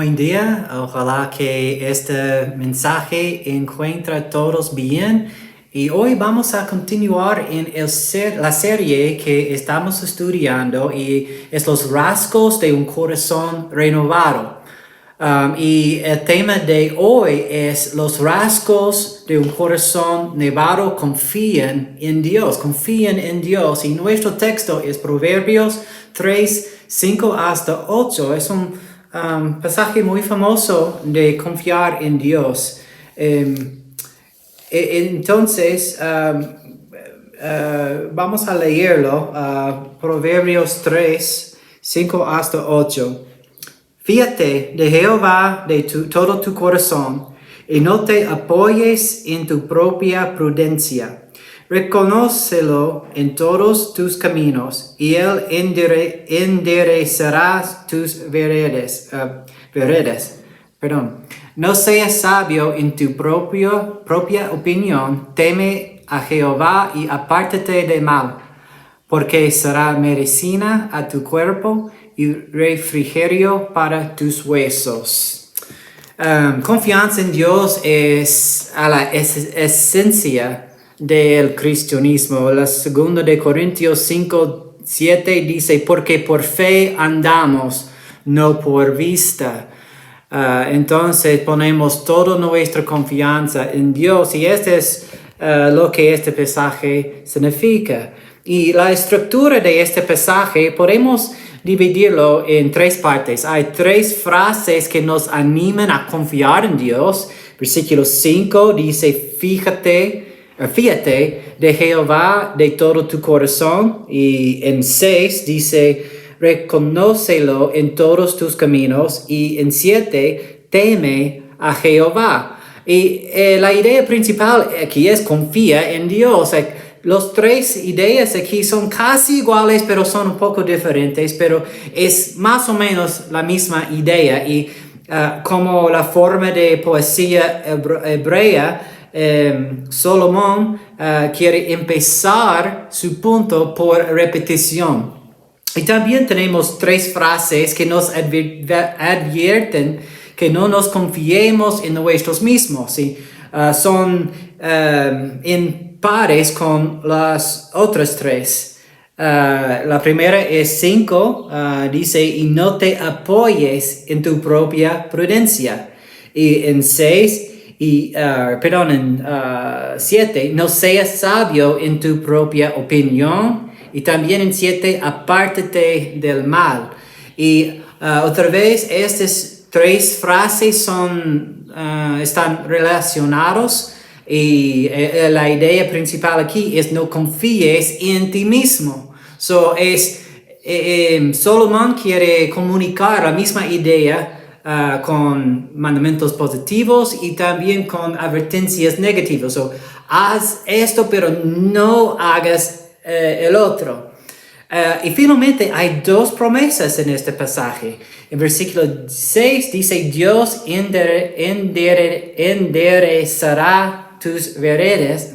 buen día. Ojalá que este mensaje encuentre a todos bien. Y hoy vamos a continuar en la serie que estamos estudiando y es los rasgos de un corazón renovado. Y el tema de hoy es los rasgos de un corazón renovado. Confíen en Dios. Y nuestro texto es Proverbios 3, 5 hasta 8. Es un pasaje muy famoso de confiar en Dios. Entonces, vamos a leerlo. Proverbios 3, 5 hasta 8. Fíjate de Jehová de todo tu corazón, y no te apoyes en tu propia prudencia. Reconócelo en todos tus caminos, y él enderezará tus veredas. No seas sabio en tu propia opinión, teme a Jehová y apártate del mal, porque será medicina a tu cuerpo y refrigerio para tus huesos. Confianza en Dios es a la esencia del cristianismo. La segunda de Corintios 5, 7 dice, porque por fe andamos, no por vista. Entonces ponemos toda nuestra confianza en Dios, y este es lo que este pasaje significa. Y la estructura de este pasaje podemos dividirlo en tres partes. Hay tres frases que nos animan a confiar en Dios. Versículo 5 dice, fíjate de Jehová de todo tu corazón. Y en 6 dice, reconócelo en todos tus caminos. Y en 7, teme a Jehová. Y la idea principal aquí es confía en Dios. Los tres ideas aquí son casi iguales, pero son un poco diferentes, pero es más o menos la misma idea. Y como la forma de poesía hebrea, Salomón quiere empezar su punto por repetición. Y también tenemos tres frases que nos advierten que no nos confiemos en nosotros mismos. ¿Sí? Son en pares con las otras tres. La primera es 5, dice, y no te apoyes en tu propia prudencia. Y en 6, en 7, no seas sabio en tu propia opinión. Y también en 7, apártate del mal. Y otra vez, estas tres frases están relacionados. Y la idea principal aquí es no confíes en ti mismo. Salomón quiere comunicar la misma idea con mandamientos positivos y también con advertencias negativas. Haz esto, pero no hagas el otro. Y finalmente hay dos promesas en este pasaje. En versículo 6 dice, Dios enderezará tus veredas,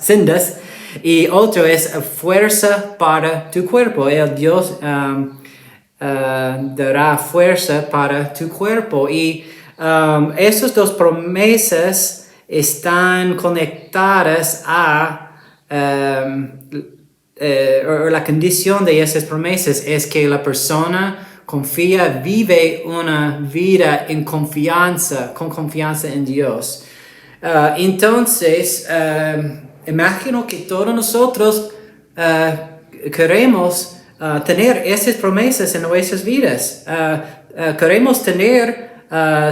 sendas, y otro es fuerza para tu cuerpo. El Dios dará fuerza para tu cuerpo. Y esas dos promesas están conectadas a la condición de esas promesas es que la persona confía, vive una vida en confianza, con confianza en Dios. Entonces, imagino que todos nosotros queremos tener esas promesas en nuestras vidas. Queremos tener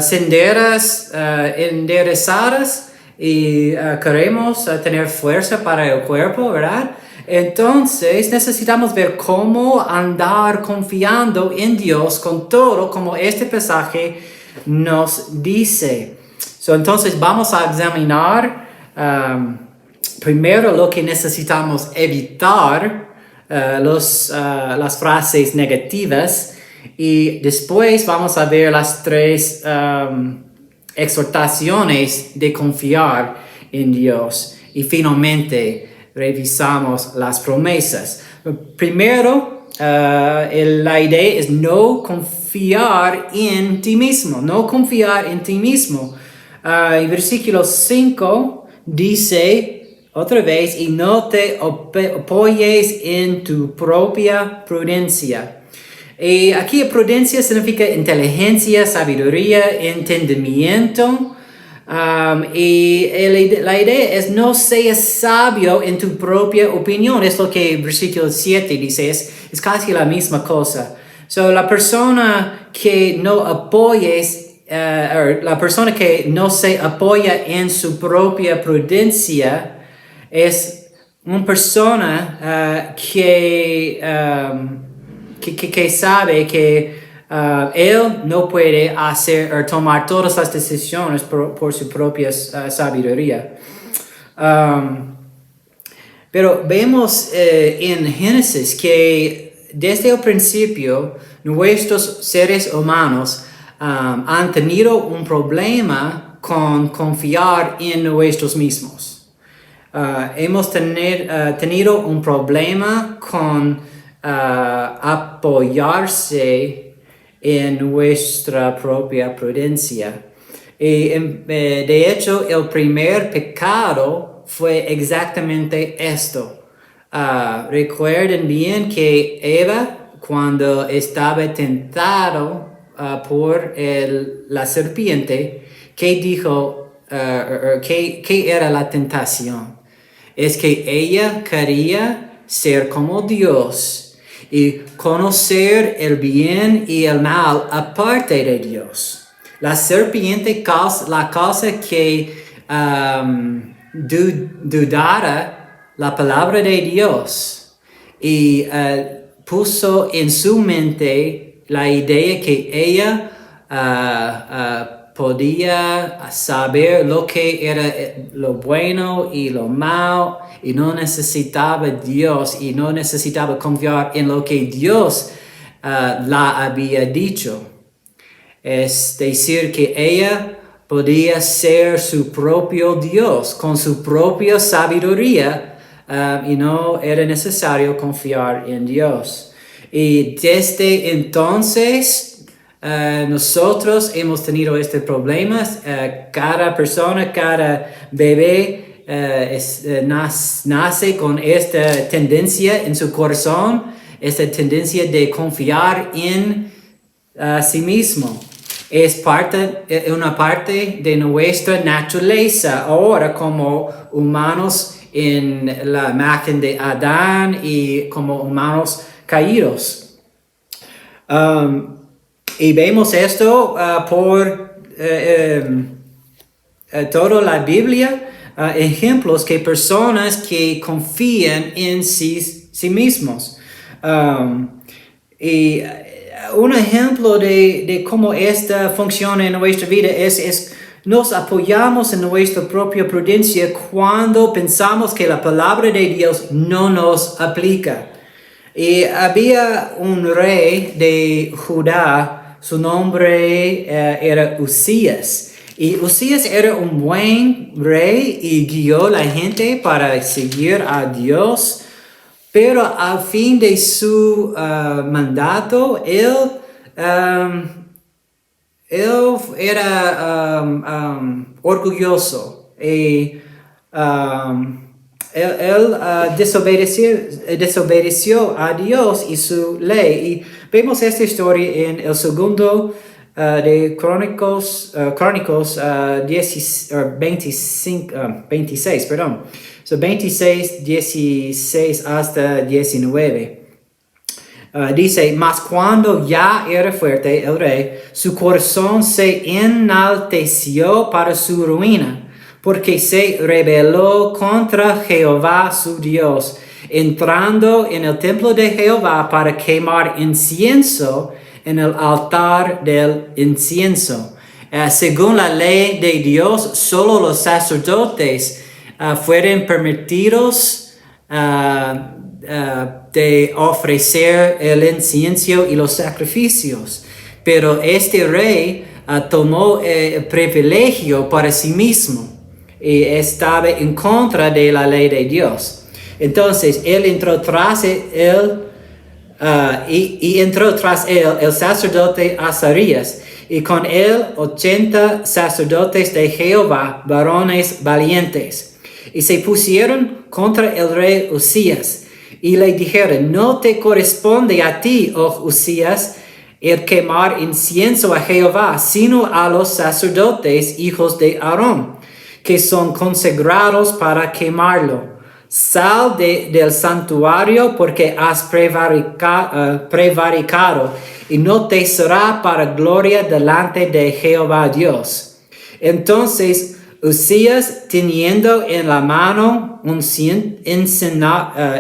senderas enderezadas y queremos tener fuerza para el cuerpo, ¿verdad? Entonces necesitamos ver cómo andar confiando en Dios con todo como este pasaje nos dice. Entonces vamos a examinar primero lo que necesitamos evitar, las frases negativas, y después vamos a ver las tres exhortaciones de confiar en Dios. Y finalmente revisamos las promesas. Primero, la idea es no confiar confiar en ti mismo, no confiar en ti mismo. En versículo 5 dice otra vez, y no te apoyes en tu propia prudencia. Y aquí prudencia significa inteligencia, sabiduría, entendimiento. Y la idea es no seas sabio en tu propia opinión. Es lo que el versículo 7 dice, es casi la misma cosa. So, la persona que no la persona que no se apoya en su propia prudencia es una persona que sabe que él no puede hacer o tomar todas las decisiones por su propia sabiduría. Pero vemos en Génesis que desde el principio nuestros seres humanos han tenido un problema con confiar en nosotros mismos. Hemos tenido un problema con apoyarse en nuestra propia prudencia. Y de hecho, el primer pecado fue exactamente esto. Recuerden bien que Eva, cuando estaba tentado por la serpiente, ¿qué dijo? ¿Qué era la tentación? Es que ella quería ser como Dios y conocer el bien y el mal aparte de Dios. La serpiente la cosa que dudara la palabra de Dios y puso en su mente la idea que ella podía saber lo que era lo bueno y lo malo y no necesitaba Dios y no necesitaba confiar en lo que Dios la había dicho. Es decir, que ella podía ser su propio Dios con su propia sabiduría y no era necesario confiar en Dios. Y desde entonces nosotros hemos tenido este problema. Cada persona, cada bebé nace con esta tendencia en su corazón, esta tendencia de confiar en sí mismo. Es una parte de nuestra naturaleza ahora como humanos en la imagen de Adán y como humanos caídos. Y vemos esto por toda la Biblia, ejemplos que personas que confían en sí mismos. Y un ejemplo de cómo esta funciona en nuestra vida es nos apoyamos en nuestra propia prudencia cuando pensamos que la palabra de Dios no nos aplica. Y había un rey de Judá, su nombre era Usías. Y Usías era un buen rey y guió a la gente para seguir a Dios. Pero al fin de su mandato, él era orgulloso y él desobedeció a Dios y su ley. Y vemos esta historia en el segundo de Crónicos 26, perdón. So 26, 16 hasta 19. Dice, mas cuando ya era fuerte el rey, su corazón se enalteció para su ruina, porque se rebeló contra Jehová su Dios, entrando en el templo de Jehová para quemar incienso en el altar del incienso. Según la ley de Dios, solo los sacerdotes fueron permitidos de ofrecer el incienso y los sacrificios. Pero este rey tomó el privilegio para sí mismo y estaba en contra de la ley de Dios. Entonces, él entró tras el y entró tras él el sacerdote Azarías, y con él 80 sacerdotes de Jehová, varones valientes. Y se pusieron contra el rey Usías, y le dijeron: no te corresponde a ti, oh Usías, el quemar incienso a Jehová, sino a los sacerdotes, hijos de Aarón, que son consagrados para quemarlo. Sal del santuario, porque has prevaricado, y no te será para gloria delante de Jehová Dios. Entonces Usías, teniendo en la mano un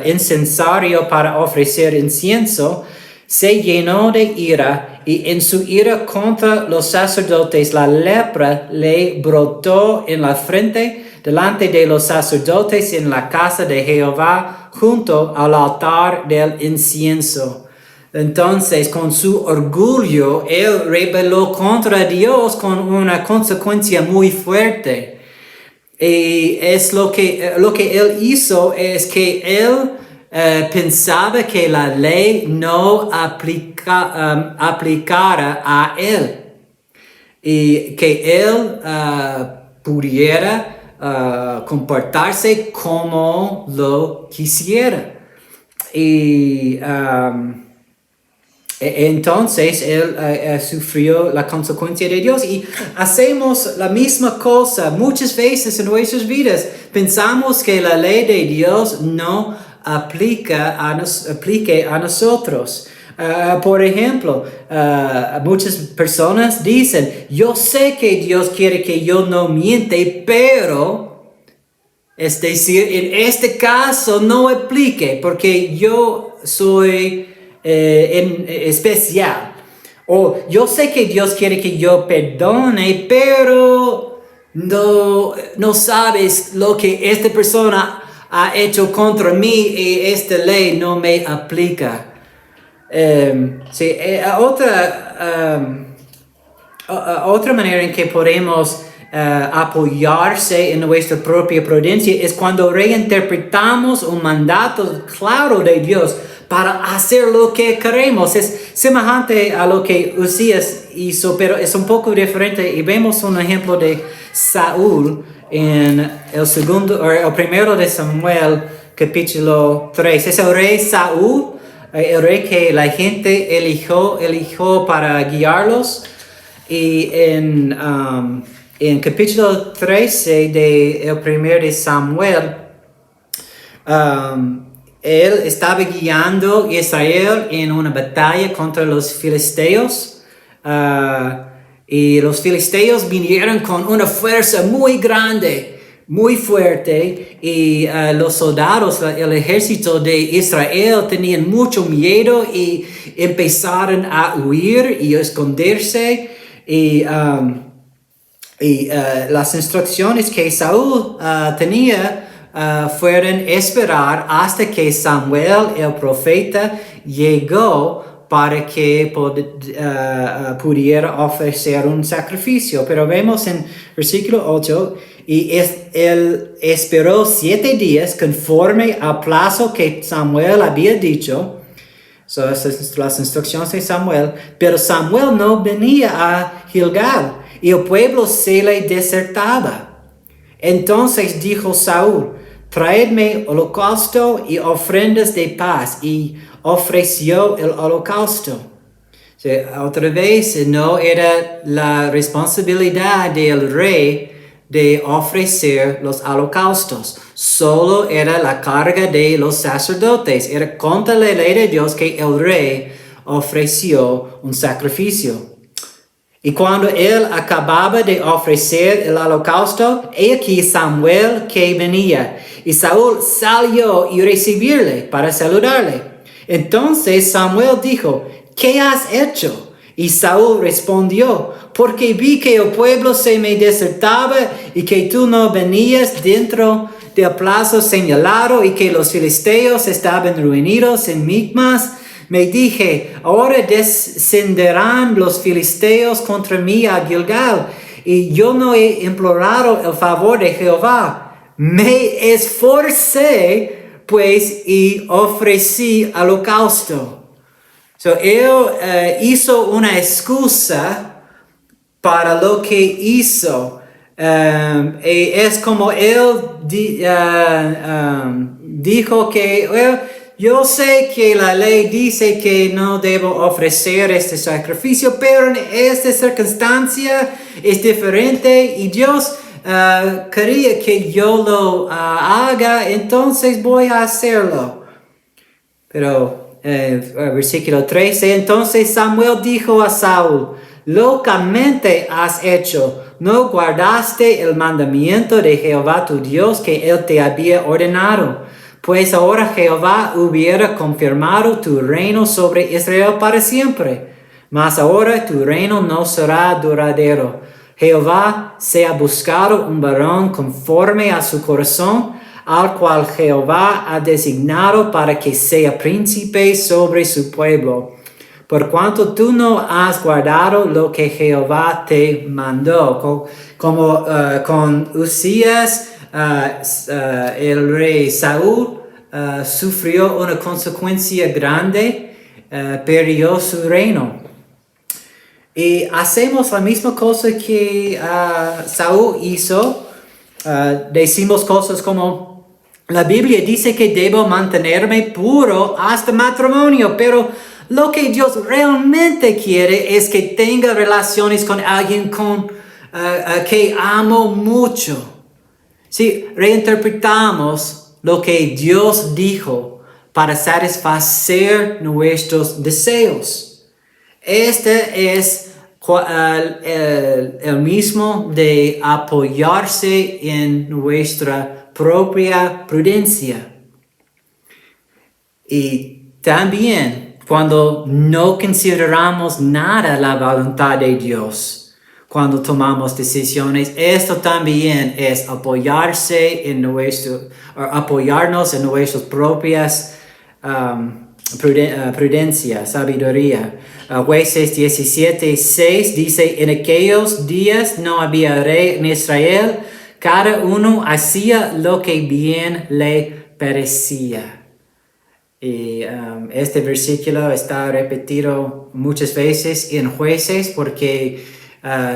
incensario para ofrecer incienso, se llenó de ira, y en su ira contra los sacerdotes la lepra le brotó en la frente delante de los sacerdotes en la casa de Jehová, junto al altar del incienso. Entonces, con su orgullo, él rebeló contra Dios con una consecuencia muy fuerte. Y es lo que él hizo es que él pensaba que la ley no aplicara a él, y que él pudiera comportarse como lo quisiera. Y entonces él sufrió la consecuencia de Dios. Y hacemos la misma cosa muchas veces en nuestras vidas. Pensamos que la ley de Dios no aplique a nosotros. Por ejemplo, muchas personas dicen: yo sé que Dios quiere que yo no miente, pero, es decir, en este caso no aplique porque yo soy especial. O yo sé que Dios quiere que yo perdone, pero no sabes lo que esta persona ha hecho contra mí y esta ley no me aplica. Otra manera en que podemos apoyarse en nuestra propia prudencia es cuando reinterpretamos un mandato claro de Dios para hacer lo que queremos. Es semejante a lo que Usías hizo, pero es un poco diferente, y vemos un ejemplo de Saúl en el primero de Samuel, capítulo 3. Es el rey Saúl, el rey que la gente eligió para guiarlos. Y en capítulo 13 del primero de Samuel, él estaba guiando a Israel en una batalla contra los filisteos. Y los filisteos vinieron con una fuerza muy grande, muy fuerte, y los soldados, el ejército de Israel, tenían mucho miedo y empezaron a huir y a esconderse. Y las instrucciones que Saúl tenía fueron esperar hasta que Samuel, el profeta, llegó para que pudiera ofrecer un sacrificio. Pero vemos en versículo 8, y él esperó 7 días conforme al plazo que Samuel había dicho. Esas son las instrucciones de Samuel. Pero Samuel no venía a Gilgal, y el pueblo se le desertaba. Entonces dijo Saúl: traedme holocausto y ofrendas de paz. Y ofreció el holocausto. Otra vez, no era la responsabilidad del rey de ofrecer los holocaustos. Solo era la carga de los sacerdotes. Era contra la ley de Dios que el rey ofreció un sacrificio. Y cuando él acababa de ofrecer el holocausto, he aquí Samuel que venía. Y Saúl salió y recibirle para saludarle. Entonces Samuel dijo: ¿qué has hecho? Y Saúl respondió: porque vi que el pueblo se me desertaba y que tú no venías dentro del plazo señalado y que los filisteos estaban reunidos en Micmas. Me dije: ahora descenderán los filisteos contra mí a Gilgal, y yo no he implorado el favor de Jehová. Me esforcé pues y ofrecí holocausto. So, él hizo una excusa para lo que hizo. Y es como él dijo que, well, yo sé que la ley dice que no debo ofrecer este sacrificio, pero en esta circunstancia es diferente y Dios quería que yo lo haga, entonces voy a hacerlo. Pero versículo 13, entonces Samuel dijo a Saúl, locamente has hecho, no guardaste el mandamiento de Jehová tu Dios que él te había ordenado. Pues ahora Jehová hubiera confirmado tu reino sobre Israel para siempre. Mas ahora tu reino no será duradero. Jehová se ha buscado un varón conforme a su corazón, al cual Jehová ha designado para que sea príncipe sobre su pueblo. Por cuanto tú no has guardado lo que Jehová te mandó, como con Usías, el rey Saúl sufrió una consecuencia grande, perdió su reino. Y hacemos la misma cosa que Saúl hizo. Decimos cosas como, la Biblia dice que debo mantenerme puro hasta matrimonio, pero lo que Dios realmente quiere es que tenga relaciones con alguien que amo mucho. Sí, reinterpretamos lo que Dios dijo para satisfacer nuestros deseos. Este es el mismo de apoyarse en nuestra propia prudencia. Y también cuando no consideramos nada la voluntad de Dios, cuando tomamos decisiones, esto también es apoyarnos en nuestras propias prudencia, sabiduría. Jueces 17:6 dice, en aquellos días no había rey en Israel, cada uno hacía lo que bien le parecía. Y este versículo está repetido muchas veces en Jueces porque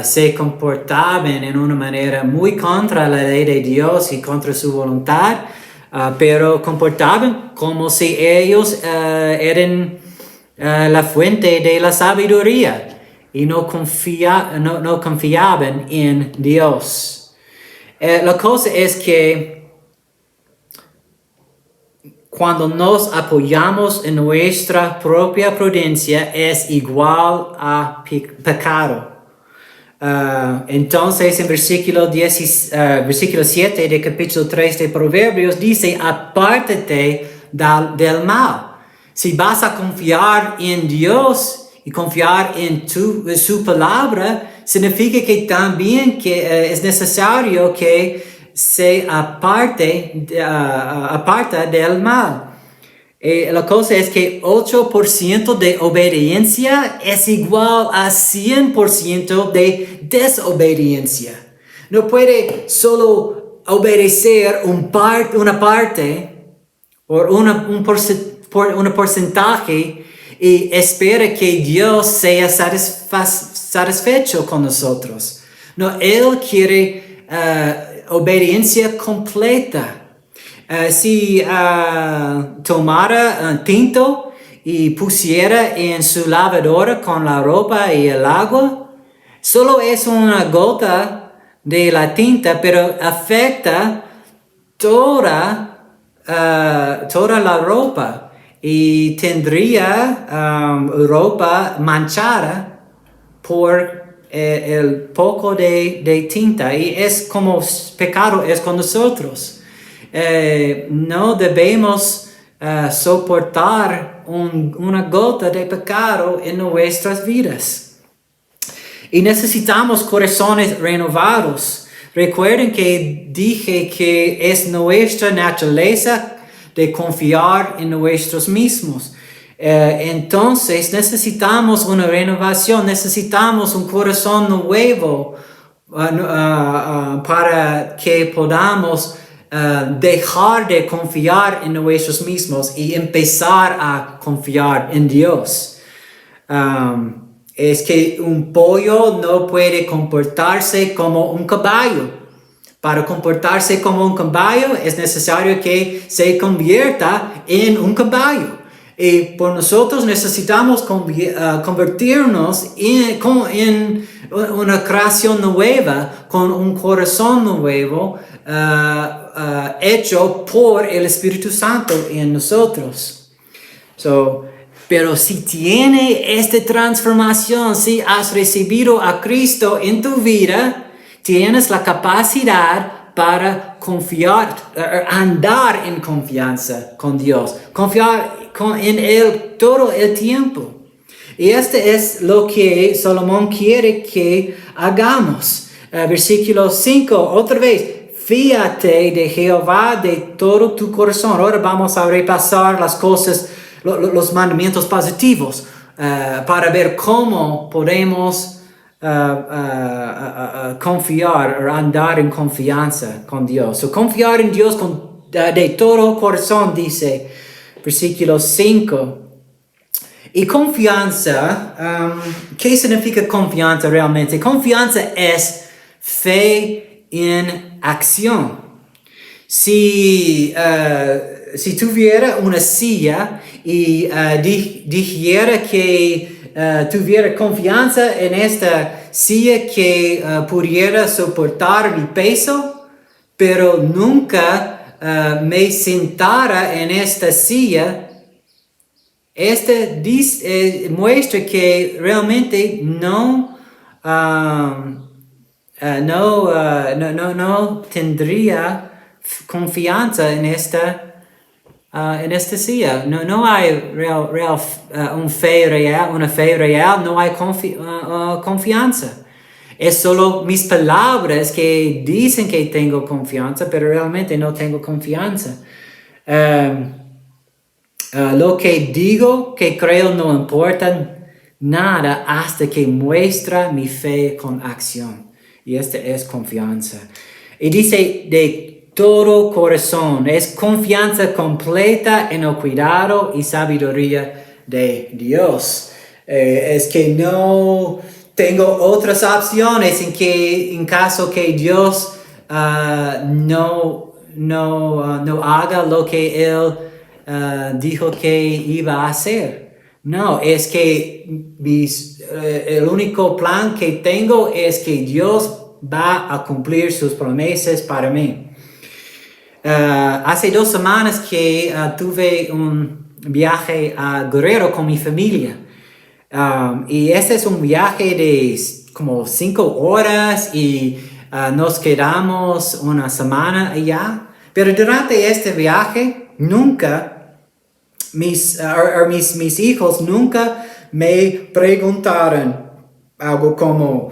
se comportaban en una manera muy contra la ley de Dios y contra su voluntad, pero comportaban como si ellos eran la fuente de la sabiduría y no confiaban en Dios. La cosa es que cuando nos apoyamos en nuestra propia prudencia es igual a pecado. Entonces en versículo 7 de capítulo 3 de Proverbios dice, apártate del mal. Si vas a confiar en Dios y confiar en su palabra, significa que también que, es necesario que se aparta del mal. La cosa es que 8% de obediencia es igual a 100% de desobediencia. No puede solo obedecer una parte o un porcentaje y espera que Dios sea satisfecho con nosotros. No, Él quiere obediencia completa. Si tomara tinto y pusiera en su lavadora con la ropa y el agua, solo es una gota de la tinta, pero afecta toda la ropa y tendría ropa manchada por el poco de tinta, y es como pecado es con nosotros. No debemos soportar una gota de pecado en nuestras vidas. Y necesitamos corazones renovados. Recuerden que dije que es nuestra naturaleza de confiar en nosotros mismos. Entonces necesitamos una renovación, necesitamos un corazón nuevo para que podamos dejar de confiar en nosotros mismos y empezar a confiar en Dios. Es que un pollo no puede comportarse como un caballo. Para comportarse como un caballo es necesario que se convierta en un caballo. Y por nosotros necesitamos convertirnos en una creación nueva, con un corazón nuevo, hecho por el Espíritu Santo en nosotros. Pero si tiene esta transformación, si has recibido a Cristo en tu vida, tienes la capacidad para confiar, andar en confianza con Dios, confiar en Él todo el tiempo. Y este es lo que Salomón quiere que hagamos. Versículo 5, otra vez. Fíate de Jehová de todo tu corazón. Ahora vamos a repasar las cosas, los mandamientos positivos, para ver cómo podemos confiar o andar en confianza con Dios. Confiar en Dios de todo corazón, dice versículo 5. Y confianza, ¿qué significa confianza realmente? Confianza es fe en acción. Si tuviera una silla y dijera que tuviera confianza en esta silla que pudiera soportar mi peso, pero nunca me sentara en esta silla, muestra que realmente no tendría confianza en esta silla. No hay una fe real, no hay confianza. Es solo mis palabras que dicen que tengo confianza, pero realmente no tengo confianza. Lo que digo que creo no importa nada hasta que muestra mi fe con acción. Y esta es confianza. Y dice de todo corazón. Es confianza completa en el cuidado y sabiduría de Dios. Es que no tengo otras opciones en caso que Dios no haga lo que Él dijo que iba a hacer. No, es que el único plan que tengo es que Dios va a cumplir sus promesas para mí. Hace 2 semanas que tuve un viaje a Guerrero con mi familia. Y este es un viaje de como 5 horas y nos quedamos una semana allá. Pero durante este viaje nunca mis hijos nunca me preguntaron algo como,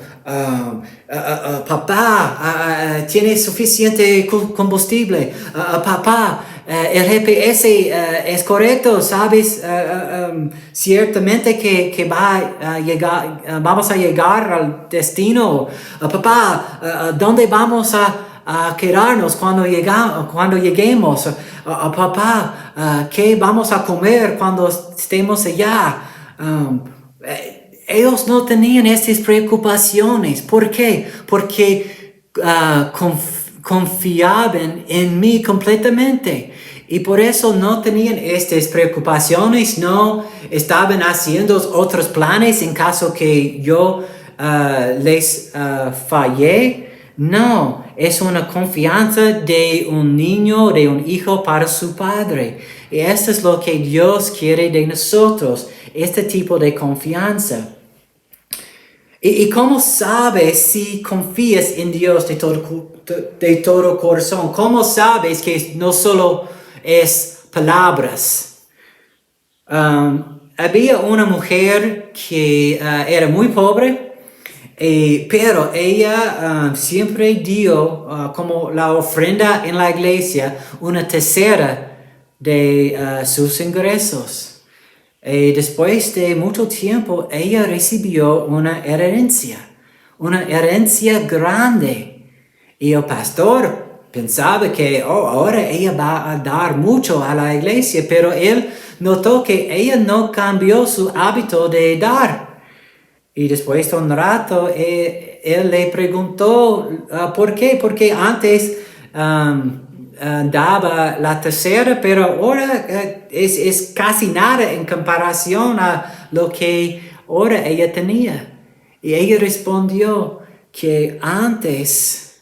papá, ¿tiene suficiente combustible? Papá, el GPS es correcto, ¿sabes? Ciertamente que vamos a llegar al destino. Papá, ¿dónde vamos a quedarnos cuando lleguemos? Papá, ¿qué vamos a comer cuando estemos allá? Ellos no tenían estas preocupaciones. ¿Por qué? Porque confiaban en mí completamente. Y por eso no tenían estas preocupaciones, no estaban haciendo otros planes en caso que yo les fallé. No, es una confianza de un niño, de un hijo para su padre. Y esto es lo que Dios quiere de nosotros, este tipo de confianza. ¿Y cómo sabes si confías en Dios de todo corazón? ¿Cómo sabes que no solo es palabras? Había una mujer que era muy pobre. Pero ella siempre dio como la ofrenda en la iglesia 1/3 de sus ingresos. Después de mucho tiempo ella recibió una herencia grande. Y el pastor pensaba que ahora ella va a dar mucho a la iglesia, pero él notó que ella no cambió su hábito de dar. Y después de un rato, él le preguntó por qué, porque antes daba la tercera, pero ahora es casi nada en comparación a lo que ahora ella tenía. Y ella respondió que antes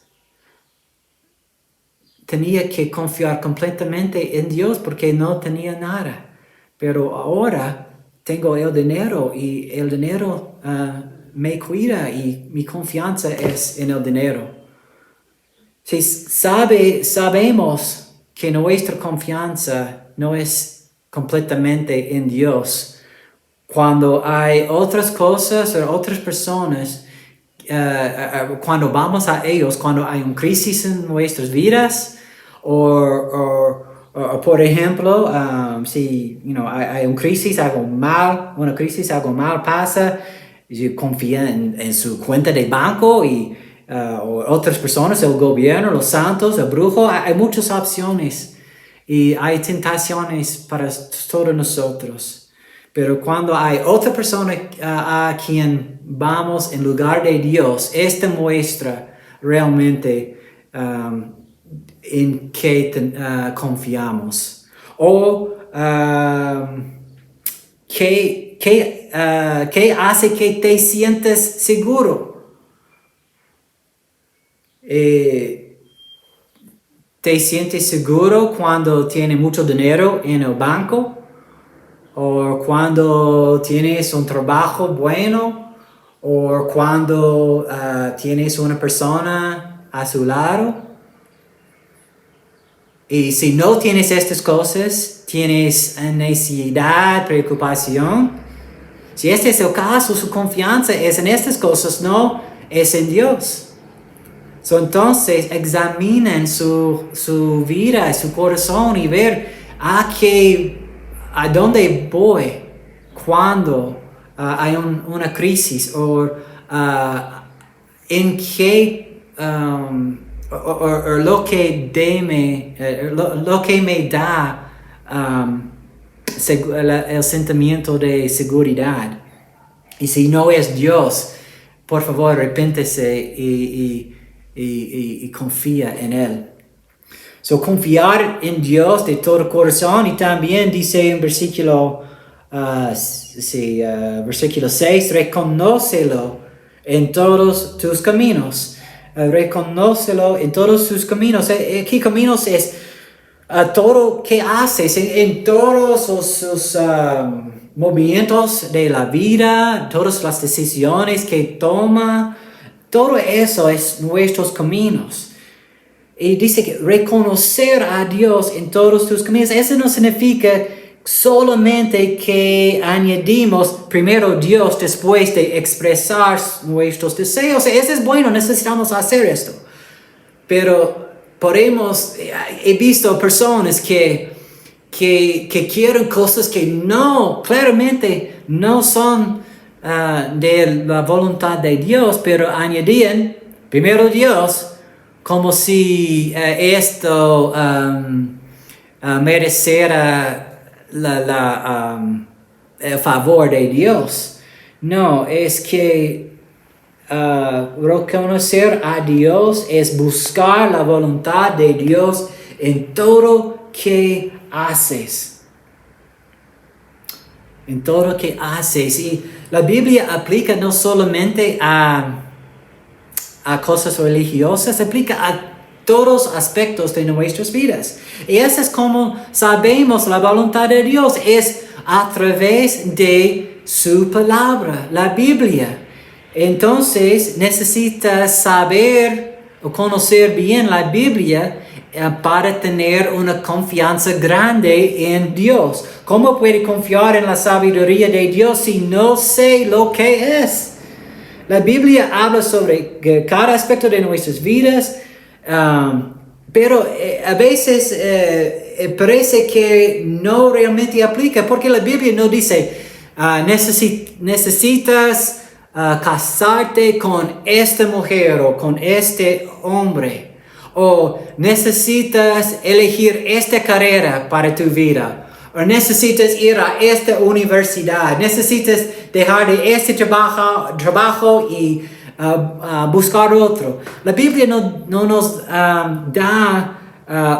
tenía que confiar completamente en Dios porque no tenía nada. Pero ahora tengo el dinero y el dinero me cuida y mi confianza es en el dinero. Si sabemos que nuestra confianza no es completamente en Dios, cuando hay otras cosas o otras personas, cuando vamos a ellos, cuando hay una crisis en nuestras vidas, o por ejemplo, si hay una crisis, algo mal pasa, yo confío en su cuenta de banco y o otras personas, el gobierno, los santos, el brujo, hay muchas opciones y hay tentaciones para todos nosotros. Pero cuando hay otra persona a quien vamos en lugar de Dios, esta muestra realmente en qué confiamos. O ¿qué hace que te sientes seguro? ¿Te sientes seguro cuando tienes mucho dinero en el banco? ¿O cuando tienes un trabajo bueno? ¿O cuando tienes una persona a su lado? Y si no tienes estas cosas, tienes necesidad, preocupación. Si este es el caso, su confianza es en estas cosas, no es en Dios. Entonces, examinen su vida, su corazón y ver a dónde voy cuando hay una crisis o en qué o lo que me da el sentimiento de seguridad. Y si no es Dios, por favor, arrepéntese y confía en Él. Confiar en Dios de todo corazón, y también dice en versículo 6, reconócelo en todos tus caminos. Reconócelo en todos tus caminos. ¿Qué caminos es? Todo que haces, en todos sus movimientos de la vida, todas las decisiones que toma, todo eso es nuestros caminos. Y dice que reconocer a Dios en todos tus caminos. Eso no significa solamente que añadimos primero Dios después de expresar nuestros deseos. Eso es bueno, necesitamos hacer esto. Pero he visto personas que quieren cosas que claramente no son de la voluntad de Dios, pero añadían primero Dios, como si esto mereciera el favor de Dios. No, es que reconocer a Dios es buscar la voluntad de Dios en todo que haces. En todo que haces. Y la Biblia aplica no solamente a cosas religiosas, aplica a todos aspectos de nuestras vidas. Y eso es como sabemos la voluntad de Dios, es a través de su palabra, la Biblia. Entonces necesitas saber o conocer bien la Biblia para tener una confianza grande en Dios. ¿Cómo puede confiar en la sabiduría de Dios si no sé lo que es? La Biblia habla sobre cada aspecto de nuestras vidas, pero a veces parece que no realmente aplica, porque la Biblia no dice, necesitas casarte con esta mujer o con este hombre, o necesitas elegir esta carrera para tu vida, o necesitas ir a esta universidad, necesitas dejar de este trabajo y buscar otro. La Biblia no nos da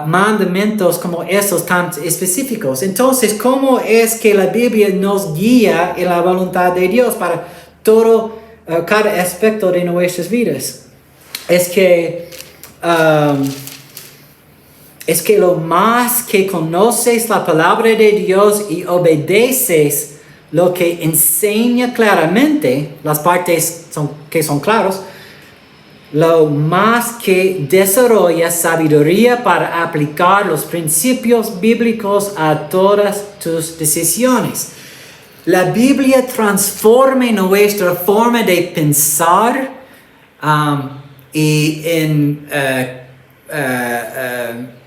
mandamientos como esos tan específicos. Entonces, ¿cómo es que la Biblia nos guía en la voluntad de Dios para todo, cada aspecto de nuestras vidas? Es que lo más que conoces la palabra de Dios y obedeces lo que enseña claramente, las partes que son claros, lo más que desarrollas sabiduría para aplicar los principios bíblicos a todas tus decisiones. La Biblia transforma nuestra forma de pensar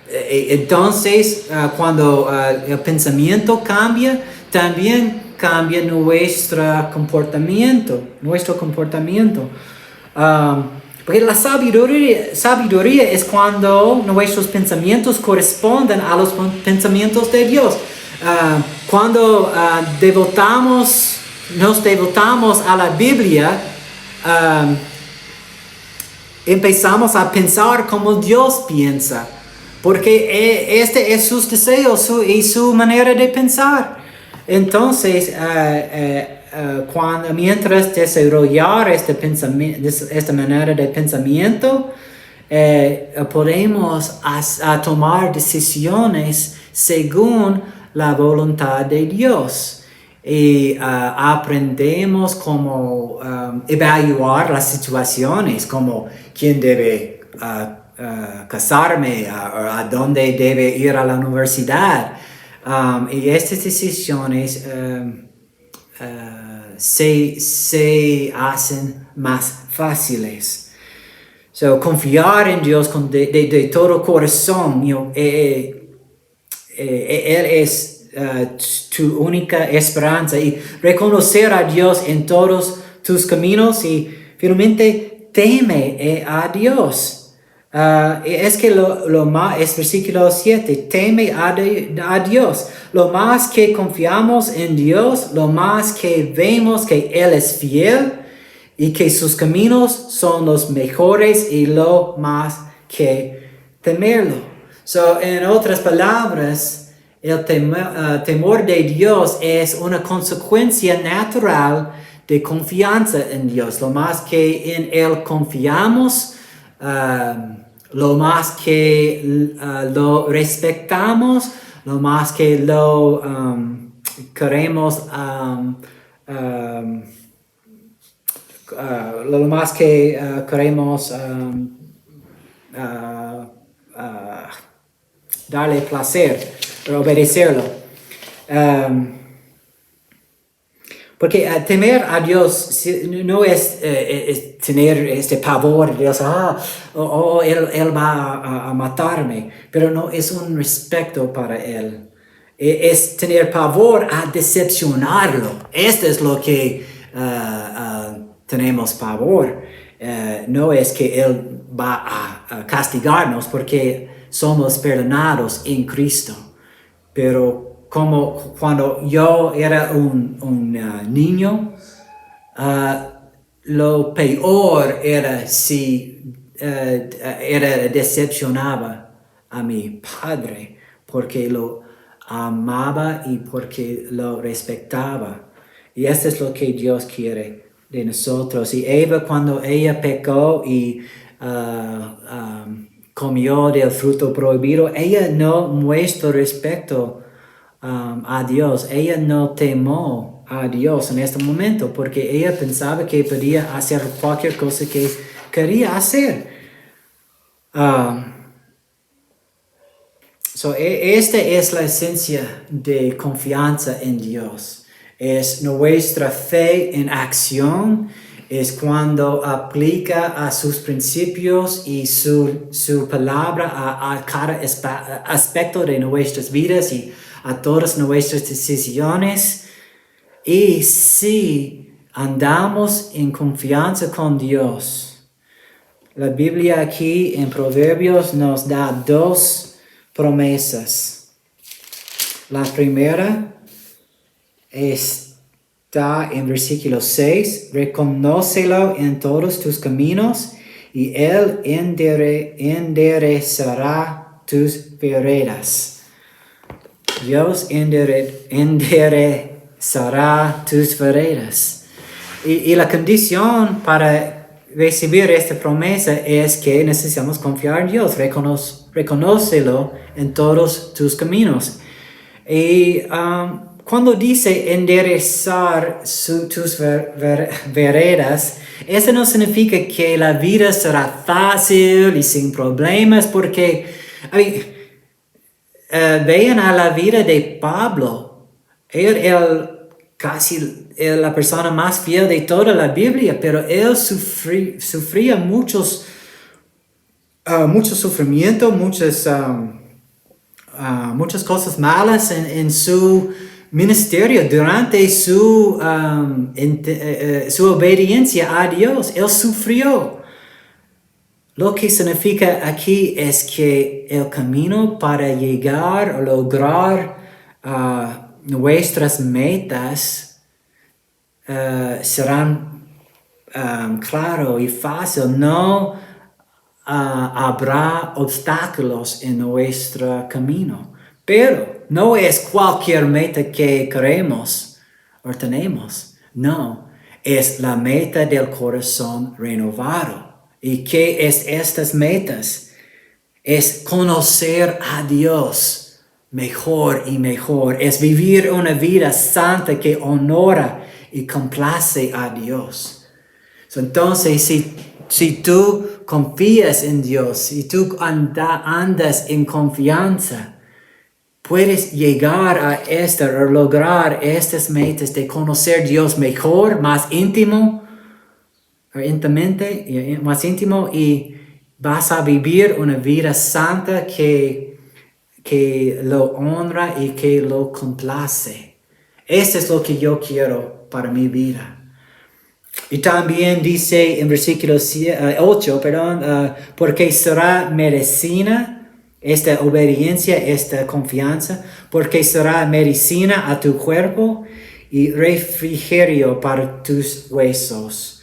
entonces cuando el pensamiento cambia, también cambia nuestro comportamiento. Porque la sabiduría es cuando nuestros pensamientos corresponden a los pensamientos de Dios. Cuando nos devotamos a la Biblia, empezamos a pensar como Dios piensa, porque este es sus deseos y su manera de pensar. Entonces, mientras desarrollar esta manera de pensamiento, podemos tomar decisiones según la voluntad de Dios. Y aprendemos cómo evaluar las situaciones, como quién debe casarme, a dónde debe ir a la universidad. Y estas decisiones se hacen más fáciles. So, confiar en Dios de todo corazón. Él es tu única esperanza, y reconocer a Dios en todos tus caminos y finalmente teme a Dios. Es que lo más, es versículo 7, teme a Dios. Lo más que confiamos en Dios, lo más que vemos que Él es fiel y que sus caminos son los mejores, y lo más que temerlo. So, en otras palabras, el temor de Dios es una consecuencia natural de confianza en Dios. Lo más que en Él confiamos, lo más que lo respetamos, lo más que lo queremos, lo más que queremos darle placer, obedecerlo. Porque temer a Dios no es tener este pavor de Dios, Él va a matarme, pero no es un respeto para Él. Es tener pavor a decepcionarlo. Esto es lo que tenemos pavor. No es que Él va a castigarnos porque somos perdonados en Cristo. Pero como cuando yo era un niño, lo peor era si decepcionaba a mi padre, porque lo amaba y porque lo respetaba. Y esto es lo que Dios quiere de nosotros. Y Eva, cuando ella pecó y comió del fruto prohibido, ella no muestra respeto a Dios. Ella no temó a Dios en este momento, porque ella pensaba que podía hacer cualquier cosa que quería hacer. Esta es la esencia de confianza en Dios. Es nuestra fe en acción. Es cuando aplica a sus principios y su palabra a cada aspecto de nuestras vidas y a todas nuestras decisiones. Y si andamos en confianza con Dios, La Biblia aquí en Proverbios nos da dos promesas. La primera está en versículo 6. Reconócelo en todos tus caminos y Él enderezará tus veredas. Dios enderezará tus veredas. Y la condición para recibir esta promesa es que necesitamos confiar en Dios, reconócelo en todos tus caminos. Y cuando dice enderezar tus veredas, eso no significa que la vida será fácil y sin problemas, porque vean a la vida de Pablo. Él casi la persona más fiel de toda la Biblia, pero él sufría mucho sufrimiento, muchas cosas malas en su ministerio durante su obediencia a Dios. Él sufrió. Lo que significa aquí es que el camino para llegar o lograr nuestras metas serán claro y fácil. No habrá obstáculos en nuestro camino. Pero no es cualquier meta que queremos o tenemos. No, es la meta del corazón renovado. ¿Y qué es estas metas? Es conocer a Dios mejor y mejor. Es vivir una vida santa que honra y complace a Dios. Entonces, si tú confías en Dios, si tú andas en confianza, puedes llegar a lograr estas metas de conocer a Dios mejor, más íntimo, más íntimo, y vas a vivir una vida santa que lo honra y que lo complace. Eso es lo que yo quiero para mi vida. Y también dice en versículo 8, porque será medicina esta obediencia, esta confianza, porque será medicina a tu cuerpo y refrigerio para tus huesos.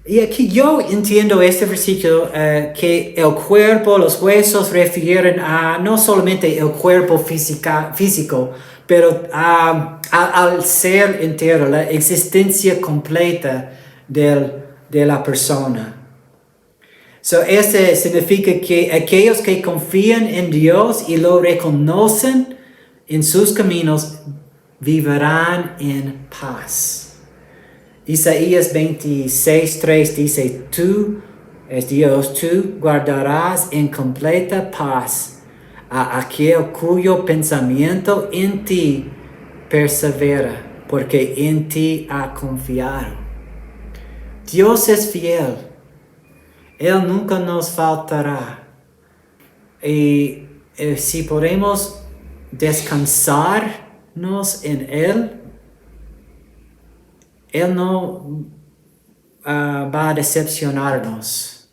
Y aquí yo entiendo este versículo que el cuerpo, los huesos refieren a no solamente el cuerpo físico, pero al ser entero, la existencia completa de la persona. Este significa que aquellos que confían en Dios y lo reconocen en sus caminos vivirán en paz. Isaías 26:3 dice, tú, es Dios, tú guardarás en completa paz a aquel cuyo pensamiento en ti persevera, porque en ti ha confiado. Dios es fiel. Él nunca nos faltará. Y si podemos descansarnos en Él, Él no va a decepcionarnos.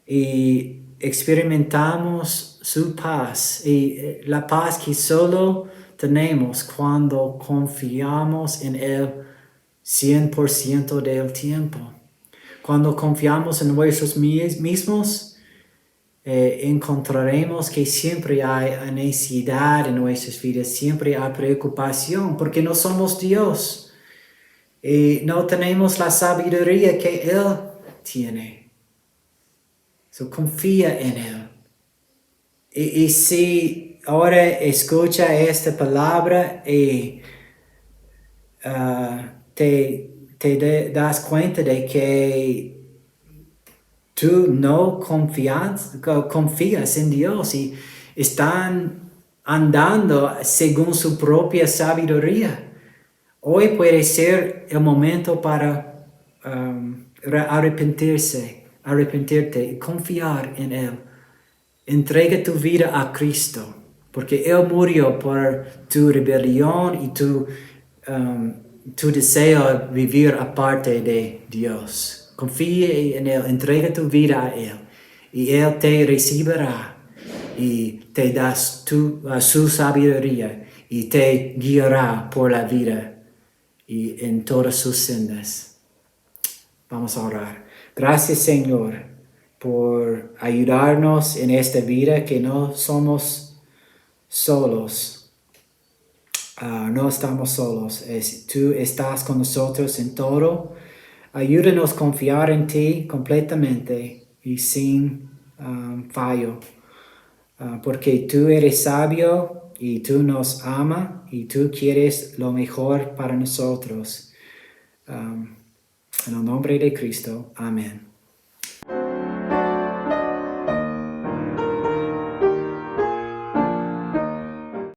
Y experimentamos su paz. Y la paz que solo tenemos cuando confiamos en Él 100% del tiempo. Cuando confiamos en nosotros mismos, encontraremos que siempre hay necesidad en nuestras vidas, siempre hay preocupación, porque no somos Dios. Y no tenemos la sabiduría que Él tiene. Confía en Él. Y si ahora escucha esta palabra y te das cuenta de que tú no confías en Dios y están andando según su propia sabiduría. Hoy puede ser el momento para arrepentirte y confiar en Él. Entrega tu vida a Cristo, porque Él murió por tu rebelión y tu deseo de vivir aparte de Dios. confíe en Él, entrega tu vida a Él y Él te recibirá y te das su sabiduría y te guiará por la vida y en todas sus sendas. Vamos a orar. Gracias, Señor, por ayudarnos en esta vida, que no somos solos. No estamos solos. Tú estás con nosotros en todo. Ayúdanos a confiar en ti completamente y sin fallo. Porque tú eres sabio y tú nos amas y tú quieres lo mejor para nosotros. En el nombre de Cristo. Amén.